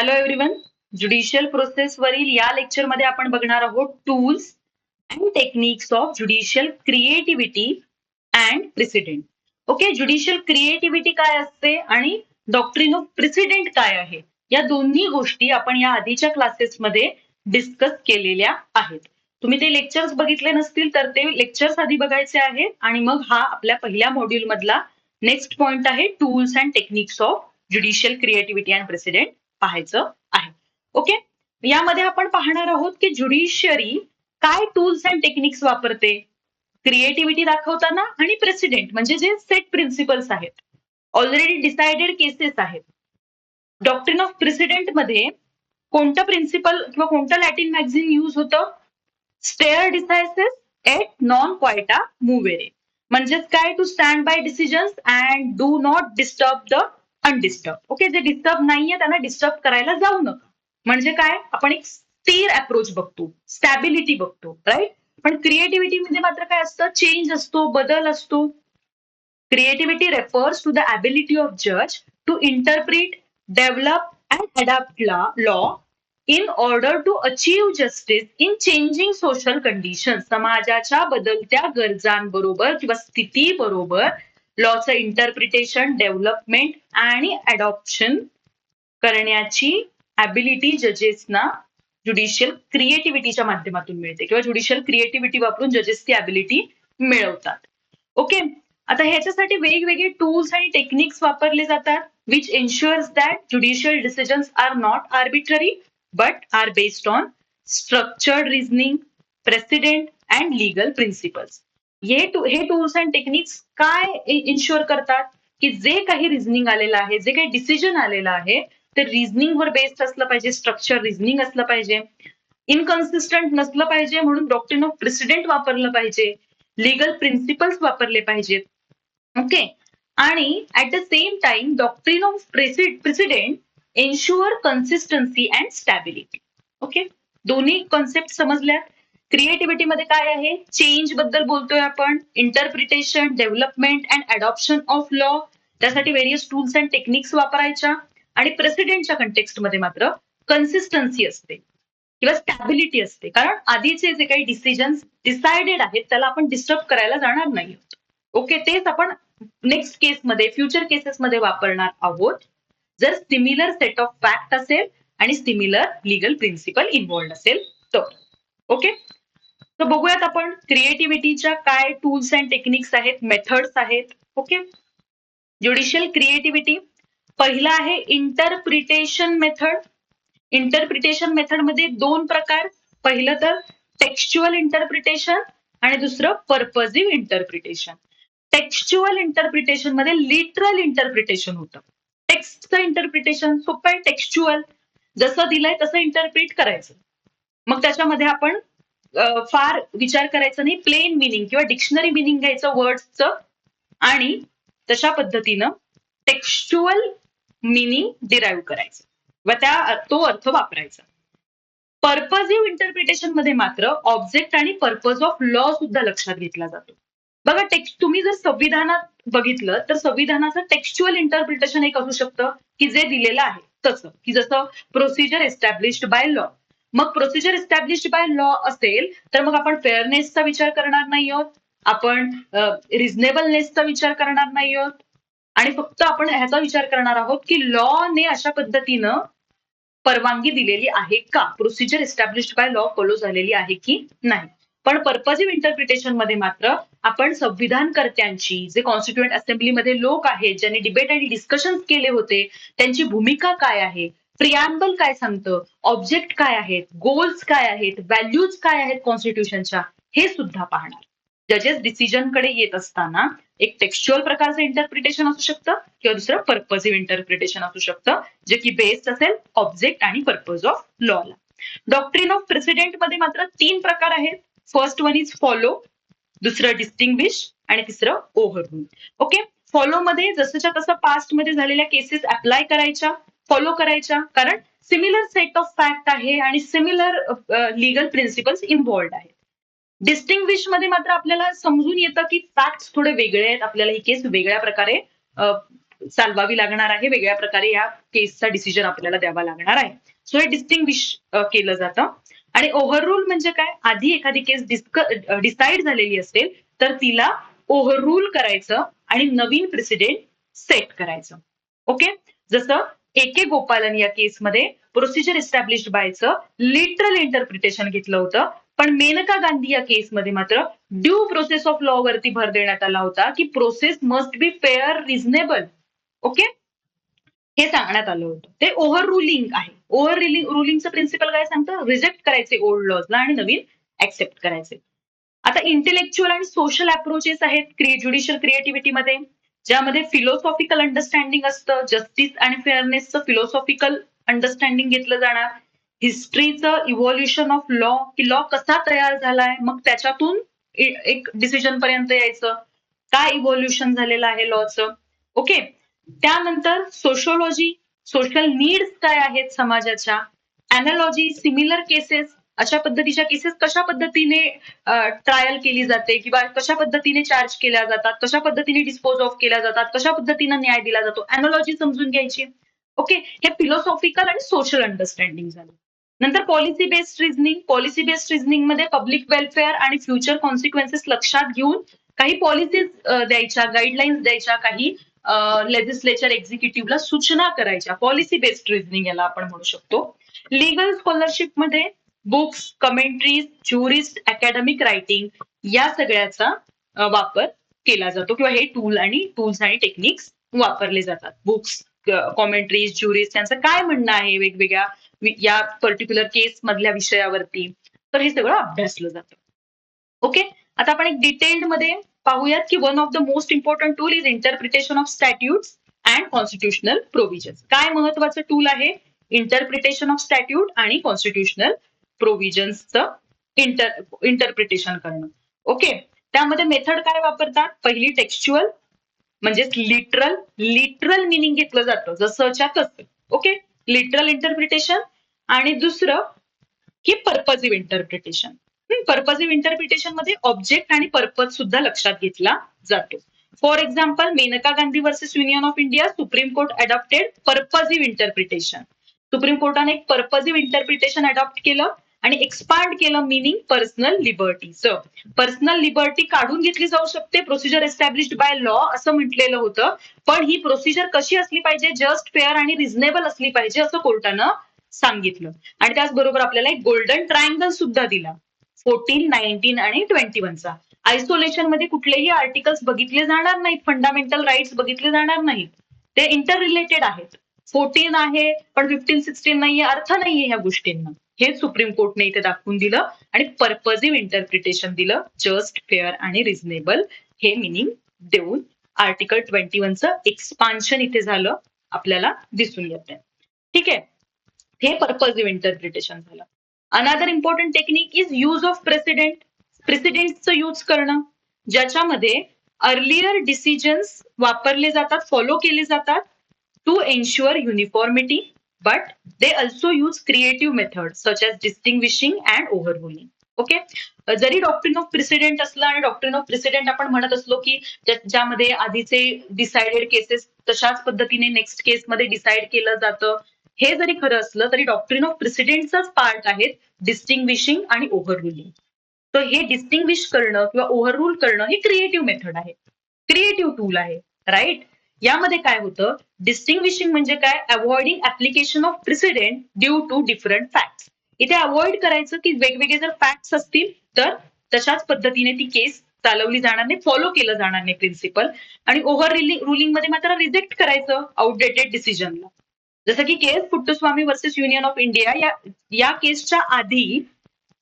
Hello everyone. Judicial process वरील या लेक्चरमध्ये आपण बघणार आहोत tools and techniques of judicial creativity and president. Okay, judicial creativity काय असते आणि डॉक्ट्रिन ऑफ प्रेसिडेंट काय आहे, या दोन्ही गोष्टी आपण या आधीच्या क्लासेसमध्ये डिस्कस केलेल्या आहेत. तुम्ही ते लेक्चर्स बघितले नसतील तर ते लेक्चर्स आधी बघायचे आहेत आणि मग हा आपल्या पहिल्या मॉड्यूल मधला नेक्स्ट पॉइंट आहे tools and techniques of judicial creativity and president पाहायचं आहे. ओके, यामध्ये आपण पाहणार आहोत की ज्युडिशियरी काय टूल्स अँड टेक्निक्स वापरते क्रिएटिव्हिटी दाखवताना आणि प्रेसिडेंट म्हणजे जे सेट प्रिन्सिपल्स आहेत, ऑलरेडी डिसाइडेड केसेस आहेत. डॉक्ट्रिन ऑफ प्रेसिडेंट मध्ये कोणतं प्रिन्सिपल किंवा कोणतं लॅटिन मॅगझिन यूज होतं? स्टेअर डिसायसेस एट नॉन क्वायटा मुवेरे, म्हणजेच काय, to stand by decisions and do not disturb the undisturbed. Okay, जे डिस्टर्ब नाहीये त्यांना डिस्टर्ब करायला जाऊ नका. म्हणजे काय, आपण एक स्थिर अप्रोच बघतो, स्टॅबिलिटी बघतो, राईट. पण क्रिएटिव्हिटी मध्ये मात्र काय असतं, चेंज असतो, बदल असतो. Creativity refers to the ability of जज to interpret, develop and adapt law in order to achieve justice in changing social condition. समाजाच्या बदलत्या गरजांबरोबर किंवा स्थितीबरोबर लॉचं इंटरप्रिटेशन, डेव्हलपमेंट आणि अडॉप्शन करण्याची ॲबिलिटी जजेसना ज्युडिशियल क्रिएटिव्हिटीच्या माध्यमातून मिळते किंवा ज्युडिशियल क्रिएटिव्हिटी वापरून जजेस ती ॲबिलिटी मिळवतात. ओके, आता ह्याच्यासाठी वेगवेगळे टूल्स आणि टेक्निक्स वापरले जातात which ensures that judicial decisions are not arbitrary but are based on structured reasoning, precedent and legal principles. हे टूल्स अँड टेक्निक्स काय इन्श्युअर करतात की जे काही रिझनिंग आलेलं आहे, जे काही डिसिजन आलेलं आहे ते रिझनिंग वर बेस्ड असलं पाहिजे, स्ट्रक्चर रिझनिंग असलं पाहिजे, इनकन्सिस्टंट नसलं पाहिजे, म्हणून डॉक्ट्रिन ऑफ प्रेसिडेंट वापरलं पाहिजे, लीगल प्रिन्सिपल्स वापरले पाहिजेत. ओके, आणि at the same time doctrine of president ensure consistency and stability. Okay, दोन्ही कॉन्सेप्ट समजल्या. क्रिएटिव्हिटी मध्ये काय आहे, चेंज बद्दल बोलतोय आपण, interpretation, development and adoption of law, त्यासाठी व्हेरियस टूल्स अँड टेक्निक्स वापरायच्या. आणि प्रेसिडेंटच्या कंटेक्स्ट मध्ये मात्र कन्सिस्टन्सी असते किंवा स्टॅबिलिटी असते, कारण आधीचे जे काही डिसिजन्स डिसाइडेड आहेत त्याला आपण डिस्टर्ब करायला जाणार नाही. ओके, तेच आपण नेक्स्ट केसमध्ये, फ्युचर केसेसमध्ये वापरणार आहोत जर सिमिलर सेट ऑफ फॅक्ट असेल आणि सिमिलर लीगल प्रिन्सिपल इन्व्हॉल्ड असेल तर. ओके, तर बघूयात आपण क्रिएटिव्हिटीच्या काय टूल्स अँड टेक्निक्स आहेत, मेथड्स आहेत. ओके, ज्युडिशियल क्रिएटिव्हिटी पहिला आहे इंटरप्रिटेशन मेथड. इंटरप्रिटेशन मेथड मध्ये दोन प्रकार, पहिलं तर टेक्स्च्युअल इंटरप्रिटेशन आणि दुसरं पर्पजिव्ह इंटरप्रिटेशन. टेक्स्च्युअल इंटरप्रिटेशन मध्ये लिटरल इंटरप्रिटेशन होतं. टेक्स्टचं इंटरप्रिटेशन सोपं आहे, टेक्स्च्युअल जसं दिलंय तसं इंटरप्रिट करायचं. मग त्याच्यामध्ये आपण फार विचार करायचा नाही, प्लेन मिनिंग किंवा डिक्शनरी मिनिंग घ्यायचं वर्ड्सचं आणि तशा पद्धतीनं टेक्स्च्युअल मिनिंग डिराईव्ह करायचं व तो अर्थ वापरायचा. पर्पजिव्ह इंटरप्रिटेशन मध्ये मात्र ऑब्जेक्ट आणि पर्पज ऑफ लॉ सुद्धा लक्षात घेतला जातो. बघा, तुम्ही जर संविधानात बघितलं तर संविधानाचं टेक्स्च्युअल इंटरप्रिटेशन एक असू शकतं की जे दिलेलं आहे तसं, की जसं प्रोसिजर एस्टॅब्लिश्ड बाय लॉ. मग प्रोसिजर एस्टॅब्लिश्ड बाय लॉ असेल तर मग आपण फेअरनेसचा विचार करणार नाही आहोत, आपण रिझनेबलनेसचा विचार करणार नाही आहोत आणि फक्त आपण ह्याचा विचार करणार आहोत की लॉने अशा पद्धतीनं परवानगी दिलेली आहे का, procedure established by law follow झालेली आहे की नाही. पण पर्पजिव्ह इंटरप्रिटेशन मध्ये मात्र आपण संविधानकर्त्यांची, जे कॉन्स्टिट्युएंट असेंब्लीमध्ये लोक आहेत ज्यांनी डिबेट आणि डिस्कशन केले होते, त्यांची भूमिका काय आहे, प्रिॲम्बल काय सांगतं, ऑब्जेक्ट काय आहेत, गोल्स काय आहेत, व्हॅल्यूज काय आहेत कॉन्स्टिट्यूशनच्या, हे सुद्धा पाहणार. जजेस डिसिजनकडे येत असताना एक टेक्स्च्युअल प्रकारचं इंटरप्रिटेशन असू शकतं किंवा दुसरं पर्पजिव्ह इंटरप्रिटेशन असू शकतं जे की बेस्ड असेल ऑब्जेक्ट आणि पर्पज ऑफ लॉला. डॉक्ट्रिन ऑफ प्रेसिडेंट मध्ये मात्र तीन प्रकार आहेत. फर्स्ट वन इज फॉलो, दुसरं डिस्टिंग्विश आणि तिसरं ओव्हररूल. ओके, फॉलो मध्ये जसंच्या तसं पास्ट मध्ये झालेल्या केसेस अप्लाय करायच्या, फॉलो करायच्या, कारण सिमिलर सेट ऑफ फॅक्ट आहे आणि सिमिलर लीगल प्रिन्सिपल्स इन्व्हॉल्ड आहेत. डिस्टिंग्विश मध्ये मात्र आपल्याला समजून येतं की फॅक्ट्स थोडे वेगळे आहेत, आपल्याला ही केस वेगळ्या प्रकारे चालवावी लागणार आहे, वेगळ्या प्रकारे या केसचा डिसिजन आपल्याला द्यावा लागणार आहे. सो हे डिस्टिंग्विश केलं जातं. आणि ओव्हररूल म्हणजे काय, आधी एखादी केस डिसाईड झालेली असेल तर तिला ओव्हररूल करायचं आणि नवीन प्रेसिडेंट सेट करायचं. ओके, जसं ए के गोपालन या केसमध्ये प्रोसिजर एस्टॅब्लिश्ड बायचं लिटरल इंटरप्रिटेशन घेतलं होतं, पण मेनका गांधी या केसमध्ये मात्र ड्यू प्रोसेस ऑफ लॉ वरती भर देण्यात आला होता की process must be fair, reasonable. Okay, हे सांगण्यात आलं होतं. ते ओव्हर रुलिंग आहे. ओव्हर रुलिंगचं प्रिन्सिपल काय सांगतं, रिजेक्ट करायचे ओल्ड लॉजला आणि नवीन ऍक्सेप्ट करायचे. आता इंटेलेक्च्युअल आणि सोशल अप्रोचेस आहेत ज्युडिशियल क्रिएटिव्हिटीमध्ये, ज्यामध्ये फिलॉसॉफिकल अंडरस्टँडिंग असतं, जस्टिस आणि फेअरनेसचं फिलॉसॉफिकल अंडरस्टँडिंग घेतलं जाणार, हिस्ट्रीचं इव्हॉल्युशन ऑफ लॉ, की लॉ कसा तयार झालाय, मग त्याच्यातून एक डिसिजन पर्यंत यायचं, काय इव्हॉल्युशन झालेलं आहे लॉचं. ओके, त्यानंतर सोशोलॉजी, सोशल नीड्स काय आहेत समाजाच्या, अॅनालॉजी, सिमिलर केसेस, अशा पद्धतीच्या केसेस कशा पद्धतीने ट्रायल केली जाते किंवा कशा पद्धतीने चार्ज केल्या जातात, कशा पद्धतीने डिस्पोज ऑफ केल्या जातात, कशा पद्धतीने न्याय दिला जातो, अॅनालॉजी समजून घ्यायची. ओके, हे फिलॉसॉफिकल आणि सोशल अंडरस्टँडिंग झालं. नंतर policy based reasoning. Policy based reasoning मध्ये पब्लिक वेलफेअर आणि फ्युचर कॉन्सिक्वेन्सेस लक्षात घेऊन काही पॉलिसीज द्यायच्या, गाईडलाईन्स द्यायच्या, काही लेजिस्लेचर एक्झिक्युटिव्हला सूचना करायच्या. पॉलिसी बेस्ड रिझनिंग याला आपण म्हणू शकतो. लिगल स्कॉलरशिप मध्ये बुक्स, कमेंट्रीज, ज्युरिस्ट, अकॅडमिक रायटिंग या सगळ्याचा वापर केला जातो किंवा हे टूल्स आणि टेक्निक्स वापरले जातात. बुक्स, कॉमेंट्रीज, ज्युरिस्ट यांचं काय म्हणणं आहे वेगवेगळ्या या पर्टिक्युलर केस मधल्या विषयावरती, तर हे सगळं अभ्यासलं जातं. ओके, आता आपण एक डिटेल्ड मध्ये पाहूयात की one of the most important tool is interpretation of statutes and constitutional provisions. काय महत्वाचं टूल आहे, इंटरप्रिटेशन ऑफ स्टॅट्यूट आणि कॉन्स्टिट्युशनल प्रोव्हिजन्सचं इंटरप्रिटेशन करणं. ओके, त्यामध्ये मेथड काय वापरतात, पहिली टेक्स्च्युअल म्हणजे लिटरल, लिटरल मिनिंग घेतलं जातं जसंच्या तसं. Okay, literal interpretation. आणि दुसरं की पर्पजिव्ह इंटरप्रिटेशन. पर्पजिव्ह इंटरप्रिटेशन मध्ये ऑब्जेक्ट आणि पर्पज सुद्धा लक्षात घेतला जातो. For example, Maneka Gandhi versus union of India, supreme court adopted purposive interpretation. Supreme कोर्टाने एक पर्पजिव्ह इंटरप्रिटेशन अडॉप्ट केलं आणि एक्सपांड केलं मिनिंग पर्सनल लिबर्टीचं. पर्सनल लिबर्टी काढून घेतली जाऊ शकते, प्रोसिजर एस्टॅब्लिश्ड बाय लॉ असं म्हटलेलं होतं, पण ही प्रोसिजर कशी असली पाहिजे, जस्ट, फेअर आणि रिझनेबल असली पाहिजे असं कोर्टानं सांगितलं. आणि त्याचबरोबर आपल्याला एक गोल्डन ट्रायंगल सुद्धा दिला, 14, 19 आणि 21चा. आयसोलेशन मध्ये कुठलेही आर्टिकल्स बघितले जाणार नाहीत, फंडामेंटल राईट्स बघितले जाणार नाहीत, ते इंटर रिलेटेड आहेत. 14 आहे पण 15, 16 नाहीये, अर्थ नाहीये ह्या गोष्टींना, हे सुप्रीम कोर्टने इथे दाखवून दिलं आणि पर्पजिव्ह इंटरप्रिटेशन दिलं, जस्ट, फेअर आणि रिझनेबल हे मिनिंग देऊन आर्टिकल 21चं एक्सपान्शन इथे झालं, आपल्याला दिसून येते. ठीक आहे, हे पर्पजिव्ह इंटरप्रिटेशन झालं. Another important technique is use of precedent. प्रेसिडेंटचं यूज करणं, ज्याच्यामध्ये अर्लियर डिसिजन्स वापरले जातात, फॉलो केले जातात to ensure uniformity, but they also use creative method such as distinguishing and overruling. Okay, जरी डॉक्ट्रिन ऑफ प्रेसिडेंट असलं आणि डॉक्ट्रिन ऑफ प्रेसिडेंट आपण म्हणत असलो की ज्यामध्ये आधीचे डिसाइडेड केसेस तशाच पद्धतीने नेक्स्ट केसमध्ये डिसाइड केलं जातं, हे जरी खरं असलं तरी डॉक्ट्रिन ऑफ प्रेसिडेंटचाच पार्ट आहेत डिस्टिंग्विशिंग आणि ओव्हररुलिंग. तर हे डिस्टिंग्विश करणं किंवा ओव्हररूल करणं हे क्रिएटिव्ह मेथड आहे, क्रिएटिव्ह टूल आहे, राईट. यामध्ये काय होतं, डिस्टिंग्विशिंग म्हणजे काय, avoiding application of precedent due to different facts. इथे अवॉइड करायचं की वेगवेगळे जर फॅक्ट्स असतील तर तशाच पद्धतीने ती केस चालवली जाणार नाही, फॉलो केलं जाणार नाही प्रिन्सिपल. आणि ओव्हर रुलिंग मध्ये मात्र रिजेक्ट करायचं आउटडेटेड डिसिजनला. जसं की case Puttaswamy versus union of India, या केसच्या आधी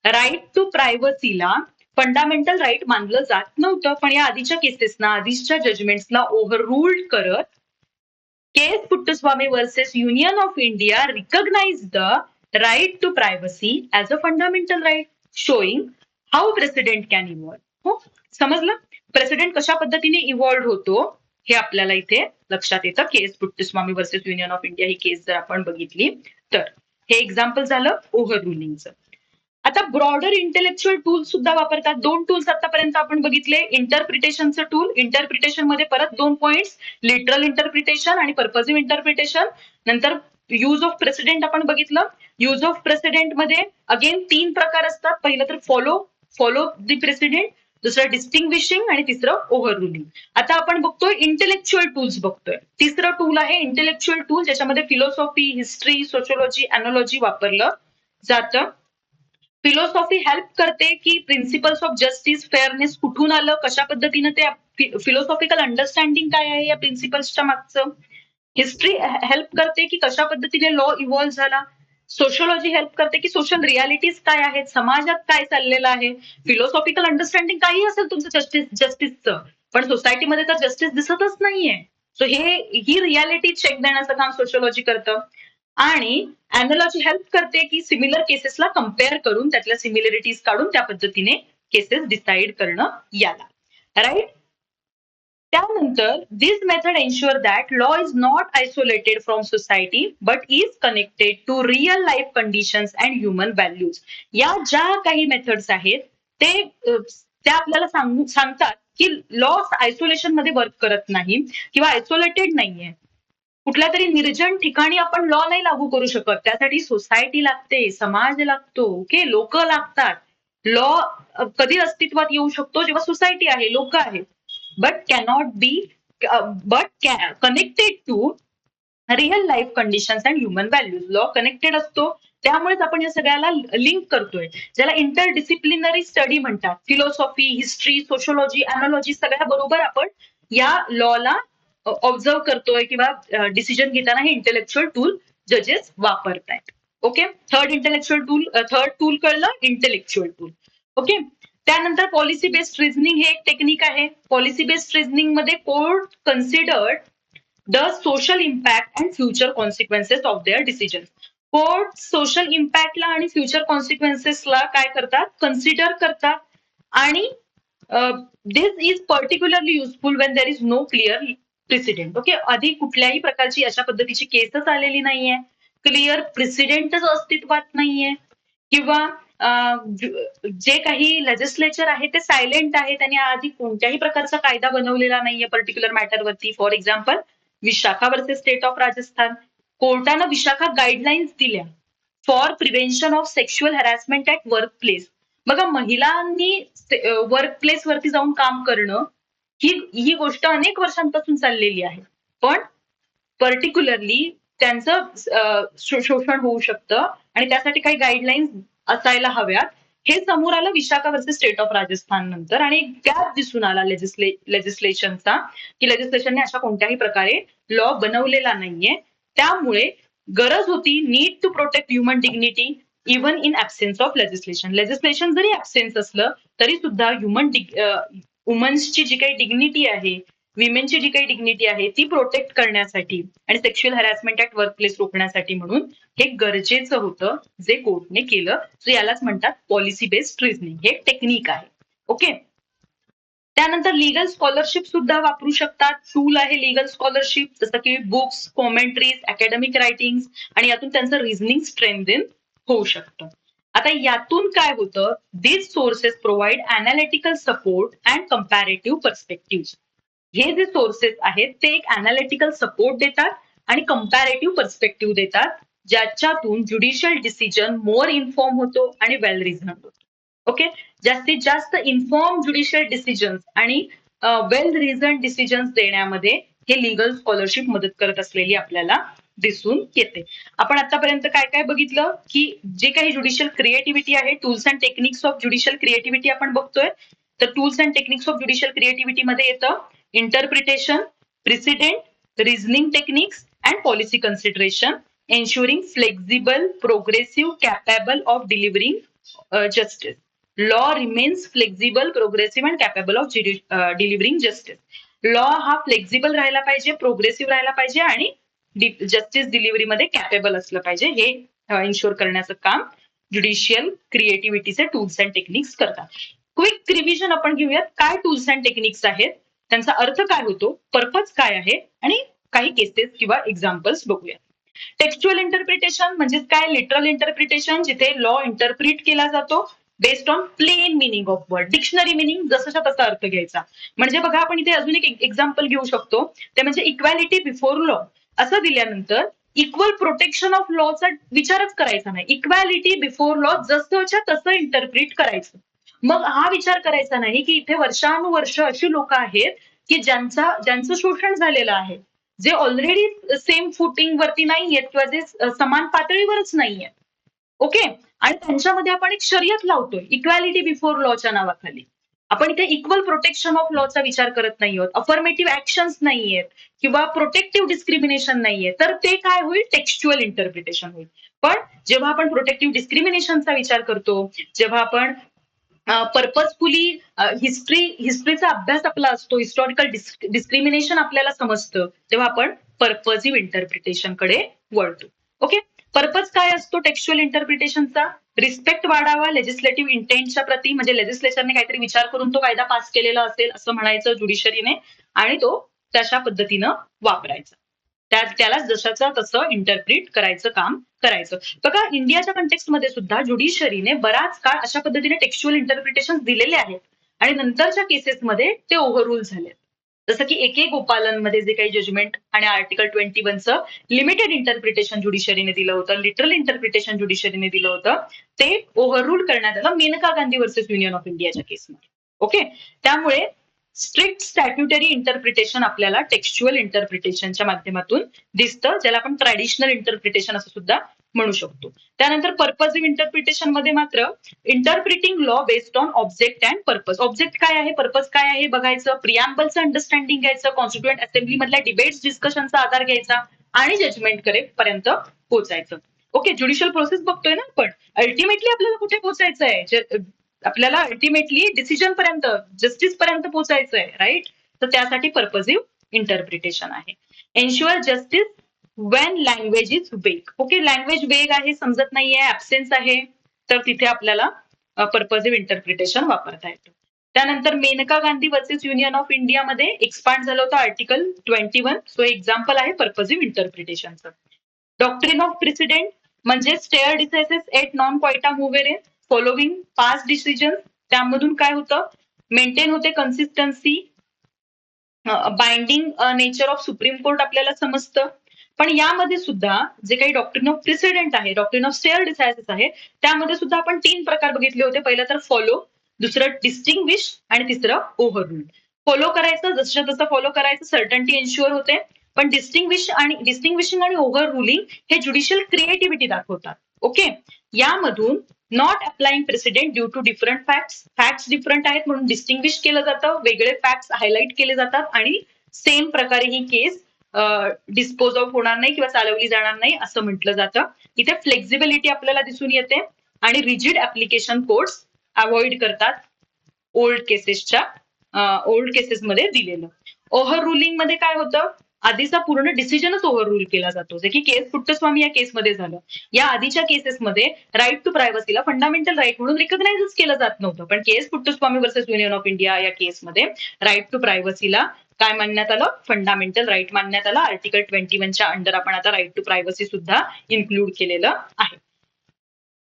राईट टू प्रायव्हसीला फंडामेंटल राईट मानलं जात नव्हतं, पण या आधीच्या केसेसना, आधीच्या जजमेंट्सना ओव्हररूल्ड करत case Puttaswamy versus union of India recognise the right to privacy as a fundamental right, showing how precedent can evolve. हो, समजलं प्रेसिडेंट कशा पद्धतीने इव्हॉल्व होतो हे आपल्याला इथे लक्षात येतं. Case Puttaswamy versus union of India ही केस जर आपण बघितली तर हे एक्झाम्पल झालं ओव्हर रुलिंगचं. आता ब्रॉडर इंटेलेक्च्युअल टूल सुद्धा वापरतात. 2 टूल्स आतापर्यंत आपण बघितले. इंटरप्रिटेशनचं टूल, इंटरप्रिटेशन मध्ये परत 2 पॉइंट्स, लिटरल इंटरप्रिटेशन आणि पर्पजिव्ह इंटरप्रिटेशन. नंतर यूज ऑफ प्रेसिडेंट आपण बघितलं. यूज ऑफ प्रेसिडेंट मध्ये अगेन 3 प्रकार असतात. पहिलं तर फॉलो द प्रेसिडेंट, दुसरं डिस्टिंग्विशिंग आणि तिसरं ओव्हर रुलिंग. आता आपण बघतोय इंटेलेक्च्युअल टूल्स बघतोय. तिसरं टूल आहे इंटेलेक्च्युअल टूल, ज्याच्यामध्ये फिलॉसॉफी, हिस्ट्री, सोशियोलॉजी, अॅनॉलॉजी वापरलं जातं. फिलॉसॉफी हेल्प करते की प्रिन्सिपल्स ऑफ जस्टिस, फेअरनेस कुठून आलं, कशा पद्धतीनं ते फिलॉसॉफिकल अंडरस्टँडिंग काय आहे या प्रिन्सिपल्सच्या मागचं. हिस्ट्री हेल्प करते की कशा पद्धतीने लॉ इव्हॉल्व्ह झाला. सोशियोलॉजी हेल्प करते की सोशल रियालिटीज काय आहेत, समाजात काय चाललेलं आहे. फिलॉसॉफिकल अंडरस्टँडिंग काही असेल तुमचं जस्टिसचं, पण सोसायटीमध्ये तर जस्टिस दिसतच नाहीये. सो ही रियालिटी चेक देण्याचं काम सोशियोलॉजी करतं. आणि अॅनॉलॉजी हेल्प करते की सिमिलर केसेसला कम्पेअर करून त्यातल्या सिमिलरिटीज काढून त्या पद्धतीने केसेस डिसाईड करणं याला. राईट. त्यानंतर this method ensure that law is not isolated from society but is connected to real life conditions and human values. या ज्या काही मेथड्स आहेत त्या आपल्याला सांगतात की लॉ आयसोलेशन मध्ये वर्क करत नाही किंवा आयसोलेटेड नाहीये. कुठल्या तरी निर्जन ठिकाणी आपण लॉ नाही लागू करू शकत. त्यासाठी सोसायटी लागते, समाज लागतो, ओके, लोक लागतात. लॉ कधी अस्तित्वात येऊ शकतो जेव्हा सोसायटी आहे, लोक आहेत. But cannot be connected to real life conditions and human values. Law connected असतो, त्यामुळेच आपण या सगळ्याला लिंक करतोय, ज्याला इंटरडिसिप्लिनरी स्टडी म्हणतात. फिलॉसॉफी, हिस्ट्री, सोशियोलॉजी, अॅनॉलॉजी सगळ्या बरोबर आपण या लॉला ऑब्झर्व करतोय किंवा डिसिजन घेताना हे इंटेलेक्च्युअल टूल जजेस वापरतायत. ओके. थर्ड टूल कळलं, इंटेलेक्च्युअल टूल. ओके. त्यानंतर पॉलिसी बेस्ड रिझनिंग हे एक टेक्निक आहे. पॉलिसी बेस्ड रिझनिंग मध्ये court considered the social impact and future consequences of their decision. Court social इम्पॅक्टला आणि फ्युचर कॉन्सिक्वेन्सेसला काय करतात, कन्सिडर करतात. आणि this is particularly useful when there is no clear precedent. Okay. आधी कुठल्याही प्रकारची अशा पद्धतीची केसच आलेली नाहीये, क्लिअर प्रेसिडेंटच अस्तित्वात नाहीये, किंवा जे काही लेजिस्लेचर आहे ते सायलेंट आहे, त्यांनी आधी कोणत्याही प्रकारचा कायदा बनवलेला नाहीये पर्टिक्युलर मॅटरवरती. For example Vishakha versus state of Rajasthan. कोर्टानं विशाखा गाईडलाईन्स दिल्या for prevention of sexual harassment at work place. बघा, महिलांनी वर्क प्लेस वरती जाऊन काम करणं ही गोष्ट अनेक वर्षांपासून चाललेली आहे, पण पर्टिक्युलरली त्यांचं शोषण होऊ शकतं आणि त्यासाठी काही गाईडलाईन्स असायला हव्यात. हे समोर आलं Vishakha versus state of Rajasthan नंतर, आणि गॅप दिसून आला लेजिस्लेशनचा, की लेजिस्लेशनने अशा कोणत्याही प्रकारे लॉ बनवलेला नाहीये. त्यामुळे गरज होती need to protect human dignity even in absence of legislation. Legislation जरी ऍब्सेन्स असलं तरी सुद्धा वुमन्सची जी काही डिग्निटी आहे, विमेनची जी काही डिग्निटी आहे ती प्रोटेक्ट करण्यासाठी आणि sexual harassment at work place रोखण्यासाठी म्हणून हे गरजेचं होतं, जे कोर्टने केलं. सो यालाच म्हणतात पॉलिसी बेस्ड रिझनिंग. हे टेक्निक आहे. ओके. त्यानंतर लिगल स्कॉलरशिप सुद्धा वापरू शकतात. टूल आहे लिगल स्कॉलरशिप, जसं की बुक्स, कॉमेंट्रीज, अकॅडमिक रायटिंग, आणि यातून त्यांचं रिझनिंग स्ट्रेंथन होऊ शकतं. आता यातून काय होतं, this sources provide analytical support and comparative perspective. हे जे सोर्सेस आहेत ते एक अनालिटिकल सपोर्ट देतात आणि कम्पॅरेटिव्ह पर्स्पेक्टिव्ह देतात, ज्याच्यातून ज्युडिशियल डिसिजन मोर इन्फॉर्म होतो आणि वेल रिझन होतो. ओके. जास्तीत जास्त इन्फॉर्म ज्युडिशियल डिसिजन्स आणि वेल रिझन डिसिजन्स देण्यामध्ये हे लिगल स्कॉलरशिप मदत करत असलेली आपल्याला दिसून येते. आपण आतापर्यंत काय काय बघितलं, की जे काही ज्युडिशियल क्रिएटिव्हिटी आहे, tools and techniques of judicial creativity आपण बघतोय. तर tools and techniques of judicial creativity मध्ये येतं interpretation, precedent, reasoning techniques and policy consideration, ensuring flexible, progressive, capable of delivering justice. Law remains flexible, progressive and capable of delivering justice. Law हा flexible राहायला पाहिजे, progressive राहायला पाहिजे आणि justice डिलिव्हरीमध्ये capable असलं पाहिजे. हे इन्शुअर करण्याचं काम ज्युडिशियल क्रिएटिव्हिटीचे टूल्स अँड टेक्निक्स करतात. क्विक रिव्हिजन आपण घेऊयात. काय टूल्स अँड टेक्निक्स आहेत, त्यांचा अर्थ काय होतो, पर्पज काय आहे, आणि काही केसेस किंवा एक्झाम्पल्स बघूया. टेक्स्च्युअल इंटरप्रिटेशन म्हणजे काय? लिटरल इंटरप्रिटेशन, जिथे लॉ इंटरप्रिट केला जातो based on plain meaning of word, dictionary meaning जसाच्या तसा अर्थ घ्यायचा. म्हणजे बघा आपण इथे अजून एक एक्झाम्पल घेऊ शकतो, ते म्हणजे इक्वॅलिटी बिफोर लॉ असं दिल्यानंतर इक्वल प्रोटेक्शन ऑफ लॉचा विचारच करायचा नाही. इक्वॅलिटी बिफोर लॉ जसंच्या तसं इंटरप्रिट करायचं. मग हा विचार करायचा नाही की इथे वर्षानुवर्ष अशी लोक आहेत की ज्यांचं शोषण झालेलं आहे, जे ऑलरेडी सेम फुटिंग वरती नाहीयेत किंवा जे समान पातळीवरच नाहीयेत. ओके, आणि त्यांच्यामध्ये आपण एक शर्यत लावतोय इक्वॅलिटी बिफोर लॉच्या नावाखाली. आपण इथे इक्वल प्रोटेक्शन ऑफ लॉचा विचार करत नाही आहोत, अफर्मेटिव्ह ऍक्शन्स नाहीयेत किंवा प्रोटेक्टिव्ह डिस्क्रिमिनेशन नाहीये, तर ते काय होईल? टेक्स्च्युअल इंटरप्रिटेशन होईल. पण जेव्हा आपण प्रोटेक्टिव्ह डिस्क्रिमिनेशनचा विचार करतो, जेव्हा आपण पर्पजफुली हिस्ट्रीचा अभ्यास आपला असतो, हिस्टॉरिकल डिस्क्रिमिनेशन आपल्याला समजतं, तेव्हा आपण पर्पजिव्ह इंटरप्रिटेशन कडे वळतो. ओके, पर्पज काय असतो टेक्स्च्युअल इंटरप्रिटेशनचा? रिस्पेक्ट वाढावा लेजिस्लेटिव्ह इंटेंटच्या प्रती, म्हणजे लेजिस्लेचरने काहीतरी विचार करून तो कायदा पास केलेला असेल असं म्हणायचं ज्युडिशरीने, आणि तो तशा पद्धतीनं वापरायचा. त्याला जशाचं तसं इंटरप्रिट करायचं काम करायचं. बघा इंडियाच्या कंटेक्स्टमध्ये सुद्धा ज्युडिशरीने बराच काळ अशा पद्धतीने टेक्स्च्युअल इंटरप्रिटेशन दिलेले आहेत आणि नंतरच्या केसेसमध्ये ते ओव्हररूल झाले. जसं की ए गोपालनमध्ये जे काही जजमेंट आणि आर्टिकल 21चं लिमिटेड इंटरप्रिटेशन ज्युडिशरीने दिलं होतं, लिटरल इंटरप्रिटेशन ज्युडिशरीने दिलं होतं, ते ओव्हररूल करण्यात आलं Maneka Gandhi versus union of इंडियाच्या केसमध्ये. ओके, त्यामुळे स्ट्रिक्ट स्टॅट्युटरी इंटरप्रिटेशन आपल्याला टेक्स्च्युअल इंटरप्रिटेशनच्या माध्यमातून दिसतं, ज्याला आपण ट्रॅडिशनल इंटरप्रिटेशन असं सुद्धा म्हणू शकतो. त्यानंतर पर्पजिव्ह इंटरप्रिटेशन मध्ये मात्र interpreting law based on object and purpose. Object काय आहे, पर्पज काय आहे बघायचं, प्रियांबलचं अंडरस्टँडिंग घ्यायचं, कॉन्स्टिट्युएंट असेंब्ली मधल्या डिबेट्स डिस्कशनचा आधार घ्यायचा आणि जजमेंट करेक्ट पर्यंत पोहोचायचं. ओके, ज्युडिशियल प्रोसेस बघतोय ना आपण, अल्टिमेटली आपल्याला कुठे पोहोचायचं आहे? आपल्याला अल्टिमेटली डिसिजन पर्यंत, जस्टिस पर्यंत पोहोचायचंय, राईट? तर त्यासाठी पर्पजिव्ह इंटरप्रिटेशन आहे. Ensure justice Wien language is वेग. ओके, लँग्वेज वेग आहे, समजत नाहीये, ऍब्सेन्स आहे, तर तिथे आपल्याला पर्पजिव्ह इंटरप्रिटेशन वापरता येतं. त्यानंतर Maneka Gandhi versus union of India मध्ये एक्सपांड झालं होतं आर्टिकल 21. सो एक्झाम्पल आहे पर्पजिव्ह इंटरप्रिटेशनचं. डॉक्ट्रिन ऑफ प्रेसिडेंट म्हणजे स्टेअर डिसायसेस एट नॉन क्वाइटा मुवेरे फॉलोविंग पास्ट डिसिजन. त्यामधून काय होतं? मेंटेन होते consistency, binding nature of supreme court आपल्याला समजतं. पण यामध्ये सुद्धा जे काही डॉक्ट्रिन ऑफ प्रेसिडेंट आहे, डॉक्ट्रिन ऑफ स्टेअर डिसायसेस आहे, त्यामध्ये सुद्धा आपण 3 प्रकार बघितले होते. पहिलं तर फॉलो, दुसरं डिस्टिंग्विश आणि तिसरं ओव्हररूल. फॉलो करायचं, जसं तसं फॉलो करायचं, सर्टन्टी एन्श्युअर होते. पण डिस्टिंग्विशिंग आणि ओव्हर रुलिंग हे ज्युडिशियल क्रिएटिव्हिटी दाखवतात. ओके, यामधून not applying precedent due to different facts different आहेत म्हणून डिस्टिंग्विश केलं जातं, वेगळे फॅक्ट्स हायलाइट केले जातात आणि सेम प्रकारे ही केस डिस्पोज ऑफ होणार नाही किंवा चालवली जाणार नाही असं म्हटलं जातं. इथे फ्लेक्झिबिलिटी आपल्याला दिसून येते आणि रिजिड ऍप्लिकेशन कोड्स अवॉइड करतात ओल्ड केसेसमध्ये दिलेलं. ओव्हर रुलिंग मध्ये काय होतं? आधीचा पूर्ण डिसिजनच ओव्हररूल केला जातो, जे की केस पुट्टस्वामी या केसमध्ये झालं. या आधीच्या केसेसमध्ये राईट टू प्रायव्हसीला फंडामेंटल राईट म्हणून रिकॉग्नाइजच केलं जात नव्हतं, पण case Puttaswamy versus union of India या केसमध्ये राईट टू प्रायव्हसीला काय मानण्यात आलं? फंडामेंटल राईट मानण्यात आलं. आर्टिकल 21च्या अंडर आपण आता राईट टू प्रायव्हसी सुद्धा इन्क्लूड केलेलं आहे.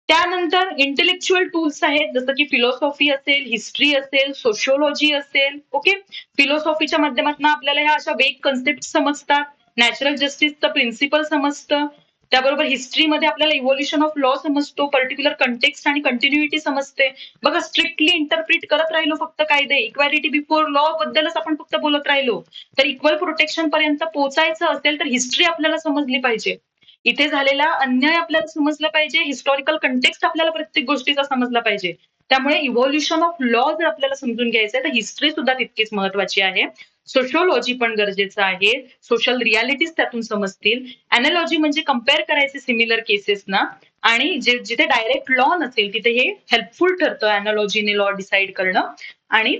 त्यानंतर इंटेलेक्च्युअल टूल्स आहेत, जसं की फिलॉसॉफी असेल, हिस्ट्री असेल, सोशिओलॉजी असेल. ओके, फिलॉसॉफीच्या माध्यमातून आपल्याला ह्या अशा वेग कन्सेप्ट समजतात, नॅचरल जस्टिसचं प्रिन्सिपल समजतं, त्याबरोबर हिस्ट्रीमध्ये आपल्याला इव्होल्युशन ऑफ लॉ समजतो, पर्टिक्युलर कंटेक्स्ट आणि कंटिन्युइटी समजते. बघा, स्ट्रिक्टली इंटरप्रिट करत राहिलो फक्त कायदे, इक्वॅलिटी बिफोर लॉ बद्दलच आपण फक्त बोलत राहिलो, तर इक्वल प्रोटेक्शन पर्यंत पोहोचायचं असेल तर हिस्ट्री आपल्याला समजली पाहिजे, इथे झालेला अन्याय आपल्याला समजला पाहिजे, हिस्टॉरिकल कंटेक्स्ट आपल्याला प्रत्येक गोष्टीचा समजला पाहिजे. त्यामुळे इव्होल्युशन ऑफ लॉ जर आपल्याला समजून घ्यायचंय तर हिस्ट्री सुद्धा तितकीच महत्वाची आहे. सोशिओलॉजी पण गरजेचं आहे, सोशल रियालिटीज त्यातून समजतील. अॅनालॉजी म्हणजे कम्पेअर करायचे सिमिलर केसेसना, आणि जिथे डायरेक्ट लॉ नसेल तिथे हे हेल्पफुल ठरतं अॅनालॉजीने लॉ डिसाईड करणं, आणि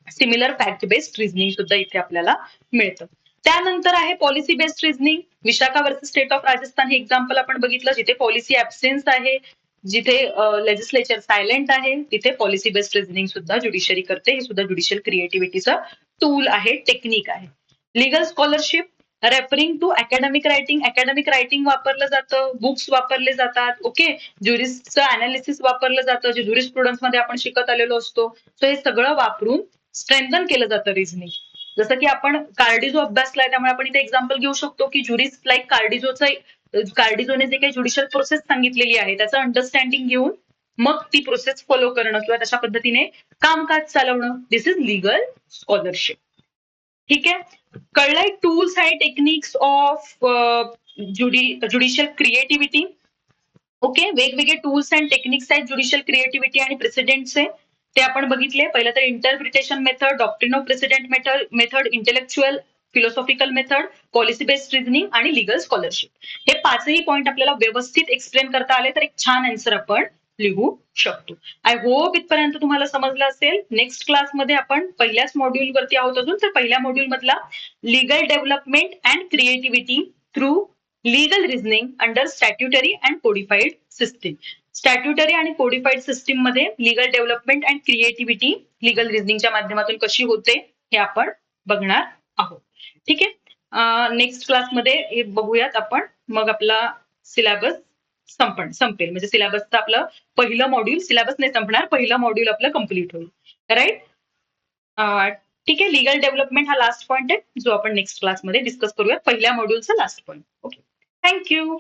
सिमिलर फॅक्ट बेस्ड रिझनिंग सुद्धा इथे आपल्याला मिळतं. त्यानंतर आहे policy based reasoning. Vishakha versus state of Rajasthan हे एक्झाम्पल आपण बघितलं, जिथे पॉलिसी ऍब्सेन्स आहे, जिथे लेजिस्लेचर सायलेंट आहे, तिथे पॉलिसी बेस्ड रिझनिंग सुद्धा ज्युडिशरी करते. हे सुद्धा ज्युडिशियल क्रिएटिव्हिटीचं टूल आहे, टेक्निक आहे. Legal scholarship referring to academic writing वापरलं जातं, बुक्स वापरले जातात. ओके, ज्युरिस्टचं अनालिसिस वापरलं जातं, जे ज्युरिस्ट स्टुडंट्स मध्ये आपण शिकत आलेलो असतो. सो हे सगळं वापरून स्ट्रेंथन केलं जातं रिझनिंग. जसं की आपण कार्डिझो अभ्यासलाय, त्यामुळे आपण इथे एक्झाम्पल घेऊ शकतो की ज्युरिस्ट लाईक कार्डिझोने जे काही ज्युडिशियल प्रोसेस सांगितलेली आहे त्याचं अंडरस्टँडिंग घेऊन मग ती प्रोसेस फॉलो करणं किंवा तशा पद्धतीने कामकाज चालवणं. दिस इज लिगल स्कॉलरशिप. ठीक आहे, कळलंय टूल्स आणि techniques of judicial creativity. Okay, वेगवेगळे टूल्स अँड टेक्निक्स आहेत ज्युडिशियल क्रिएटिव्हिटी आणि प्रेसिडेंटचे, ते आपण बघितले. पहिलं तर interpretation method, doctrine of president method, intellectual philosophical method, policy based reasoning आणि लिगल स्कॉलरशिप. हे पाचही पॉईंट आपल्याला व्यवस्थित एक्सप्लेन करता आले तर एक छान आन्सर आपण लिहू शकतो. आय होप इथपर्यंत तुम्हाला समजलं असेल. नेक्स्ट क्लासमध्ये आपण पहिल्याच मॉड्यूल वरती आहोत अजून, तर पहिल्या मॉड्यूल मधला legal development and creativity through legal reasoning under statutory and codified system. Statutory आणि कोडिफाईड सिस्टीम मध्ये legal development and creativity legal रिझनिंगच्या माध्यमातून कशी होते हे आपण बघणार आहोत. ठीक आहे, नेक्स्ट क्लासमध्ये हे बघूयात आपण. मग आपला सिलेबस संपेल, म्हणजे सिलेबसचं आपलं पहिलं मॉड्यूल, सिलेबस नाही संपणार, पहिलं मॉड्यूल आपलं कम्प्लीट होईल. राईट. ठीक आहे, लीगल डेव्हलपमेंट हा लास्ट पॉईंट आहे जो आपण नेक्स्ट क्लासमध्ये डिस्कस करूया, पहिल्या मॉड्यूलचा लास्ट पॉईंट. Okay, thank you.